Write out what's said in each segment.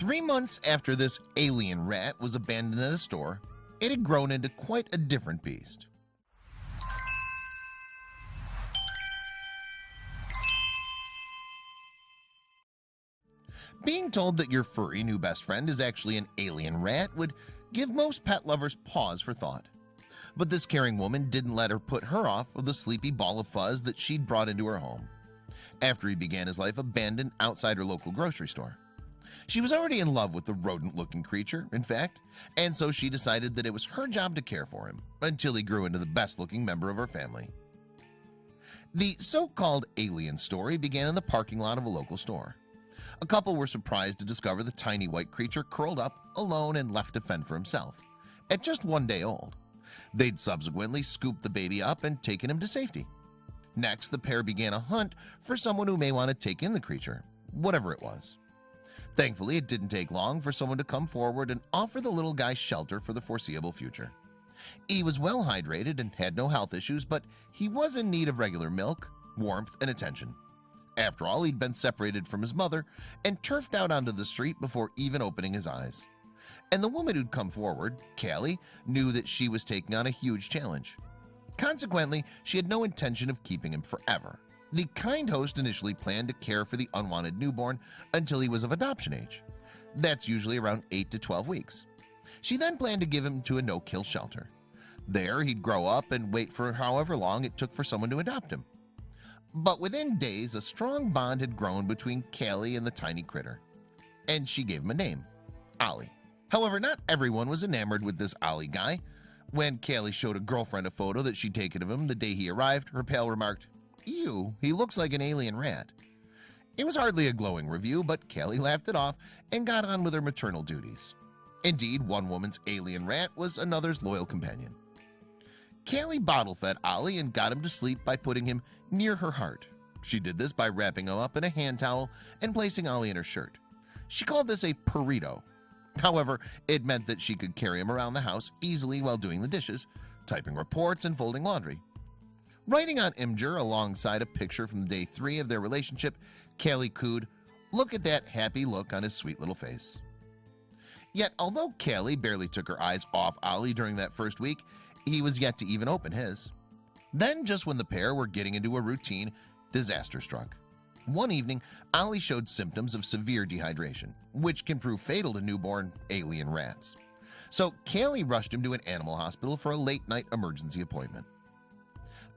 3 months after this alien rat was abandoned at a store, it had grown into quite a different beast. Being told that your furry new best friend is actually an alien rat would give most pet lovers pause for thought. But this caring woman didn't let her put her off of the sleepy ball of fuzz that she'd brought into her home after he began his life abandoned outside her local grocery store. She was already in love with the rodent-looking creature, in fact, and so she decided that it was her job to care for him until he grew into the best-looking member of her family. The so-called alien story began in the parking lot of a local store. A couple were surprised to discover the tiny white creature curled up, alone and left to fend for himself. At just 1 day old, they'd subsequently scooped the baby up and taken him to safety. Next, the pair began a hunt for someone who may want to take in the creature, whatever it was. Thankfully, it didn't take long for someone to come forward and offer the little guy shelter for the foreseeable future. He was well hydrated and had no health issues, but he was in need of regular milk, warmth, and attention. After all, he'd been separated from his mother and turfed out onto the street before even opening his eyes. And the woman who'd come forward, Callie, knew that she was taking on a huge challenge. Consequently, she had no intention of keeping him forever. The kind host initially planned to care for the unwanted newborn until he was of adoption age. That's usually around 8 to 12 weeks. She then planned to give him to a no-kill shelter. There, he'd grow up and wait for however long it took for someone to adopt him. But within days, a strong bond had grown between Callie and the tiny critter, and she gave him a name, Ollie. However, not everyone was enamored with this Ollie guy. When Callie showed a girlfriend a photo that she'd taken of him the day he arrived, her pal remarked, "Ew, he looks like an alien rat." It was hardly a glowing review, but Callie laughed it off and got on with her maternal duties. Indeed, one woman's alien rat was another's loyal companion. Callie bottle-fed Ollie and got him to sleep by putting him near her heart. She did this by wrapping him up in a hand towel and placing Ollie in her shirt. She called this a Parito. However, it meant that she could carry him around the house easily while doing the dishes, typing reports, and folding laundry. Writing on Imgur alongside a picture from day 3 of their relationship, Callie cooed, "Look at that happy look on his sweet little face." Yet, although Callie barely took her eyes off Ollie during that first week, he was yet to even open his. Then, just when the pair were getting into a routine, disaster struck. One evening, Ollie showed symptoms of severe dehydration, which can prove fatal to newborn alien rats. So Callie rushed him to an animal hospital for a late-night emergency appointment.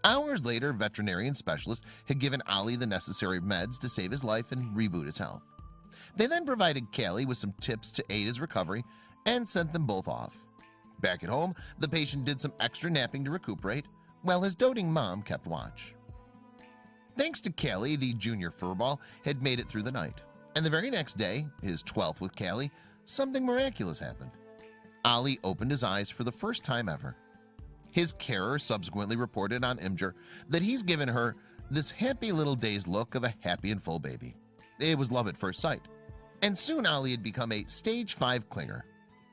Hours later, veterinarian specialists had given Ollie the necessary meds to save his life and reboot his health. They then provided Callie with some tips to aid his recovery and sent them both off. Back at home, the patient did some extra napping to recuperate, while his doting mom kept watch. Thanks to Callie, the junior furball had made it through the night, and the very next day, his 12th with Callie, something miraculous happened. Ollie opened his eyes for the first time ever. His carer subsequently reported on Imgur that he's given her this happy little dazed look of a happy and full baby. It was love at first sight, and soon Ollie had become a stage 5 clinger.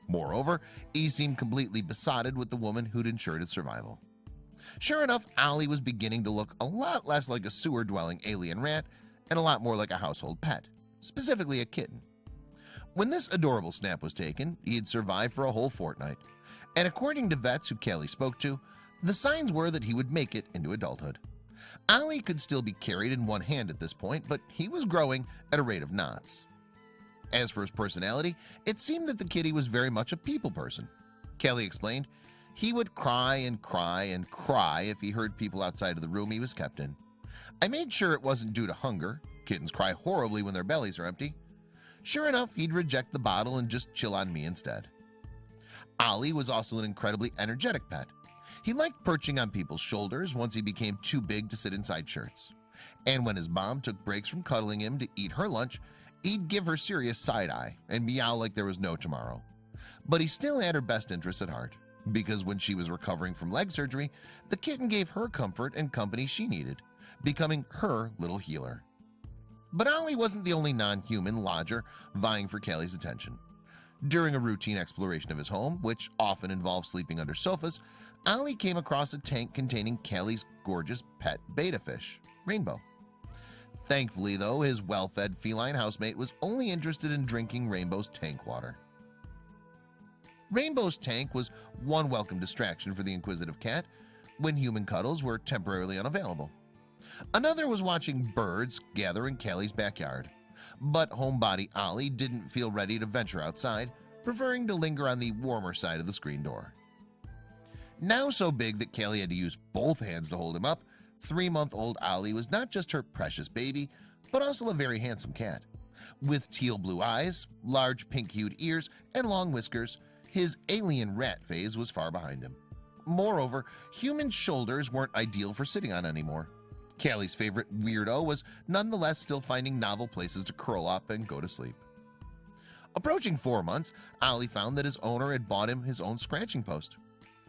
Moreover, he seemed completely besotted with the woman who'd ensured his survival. Sure enough, Ollie was beginning to look a lot less like a sewer-dwelling alien rat and a lot more like a household pet, specifically a kitten. When this adorable snap was taken, he had survived for a whole fortnight, and according to vets who Callie spoke to, the signs were that he would make it into adulthood. Ollie could still be carried in one hand at this point, but he was growing at a rate of knots. As for his personality, it seemed that the kitty was very much a people person. Callie explained, he would cry and cry and cry if he heard people outside of the room he was kept in. I made sure it wasn't due to hunger. Kittens cry horribly when their bellies are empty. Sure enough, he'd reject the bottle and just chill on me instead. Ollie was also an incredibly energetic pet. He liked perching on people's shoulders once he became too big to sit inside shirts. And when his mom took breaks from cuddling him to eat her lunch, he'd give her serious side-eye and meow like there was no tomorrow. But he still had her best interests at heart, because when she was recovering from leg surgery, the kitten gave her comfort and company she needed, becoming her little healer. But Ollie wasn't the only non-human lodger vying for Callie's attention. During a routine exploration of his home, which often involved sleeping under sofas, Ollie came across a tank containing Callie's gorgeous pet betta fish, Rainbow. Thankfully, though, his well-fed feline housemate was only interested in drinking Rainbow's tank water. Rainbow's tank was one welcome distraction for the inquisitive cat when human cuddles were temporarily unavailable. Another was watching birds gather in Callie's backyard, but homebody Ollie didn't feel ready to venture outside, preferring to linger on the warmer side of the screen door. Now so big that Callie had to use both hands to hold him up, 3-month-old Ollie was not just her precious baby, but also a very handsome cat. With teal blue eyes, large pink-hued ears, and long whiskers, his alien rat phase was far behind him. Moreover, human shoulders weren't ideal for sitting on anymore. Callie's favorite weirdo was nonetheless still finding novel places to curl up and go to sleep. Approaching 4 months, Ollie found that his owner had bought him his own scratching post,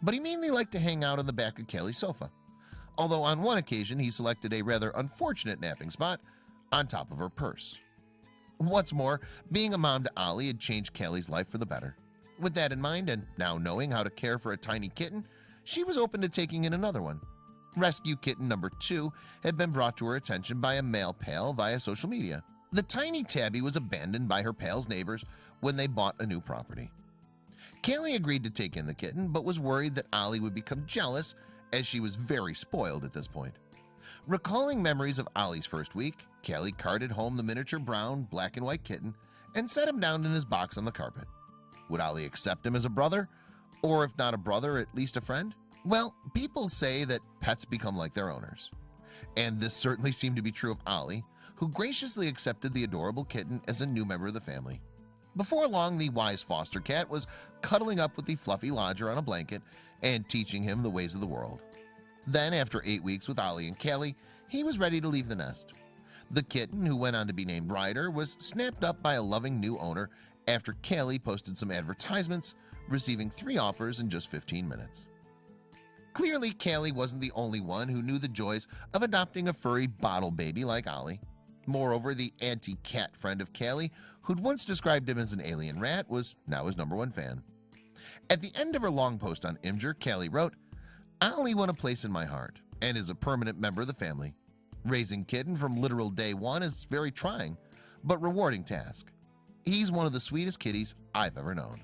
but he mainly liked to hang out on the back of Callie's sofa, although on one occasion he selected a rather unfortunate napping spot on top of her purse. What's more, being a mom to Ollie had changed Callie's life for the better. With that in mind, and now knowing how to care for a tiny kitten, she was open to taking in another one. Rescue kitten number 2 had been brought to her attention by a male pal via social media. The tiny tabby was abandoned by her pal's neighbors when they bought a new property. Callie agreed to take in the kitten, but was worried that Ollie would become jealous, as she was very spoiled at this point. Recalling memories of Ollie's first week, Callie carted home the miniature brown, black and white kitten and set him down in his box on the carpet. Would Ollie accept him as a brother? Or if not a brother, at least a friend? Well, people say that pets become like their owners. And this certainly seemed to be true of Ollie, who graciously accepted the adorable kitten as a new member of the family. Before long, the wise foster cat was cuddling up with the fluffy lodger on a blanket and teaching him the ways of the world. Then, after 8 weeks with Ollie and Callie, he was ready to leave the nest. The kitten, who went on to be named Ryder, was snapped up by a loving new owner after Callie posted some advertisements, receiving 3 offers in just 15 minutes. Clearly, Callie wasn't the only one who knew the joys of adopting a furry bottle baby like Ollie. Moreover, the anti-cat friend of Callie, who'd once described him as an alien rat, was now his #1 fan. At the end of her long post on Imgur, Callie wrote, "Ollie won a place in my heart and is a permanent member of the family. Raising kitten from literal day one is very trying, but rewarding task. He's one of the sweetest kitties I've ever known."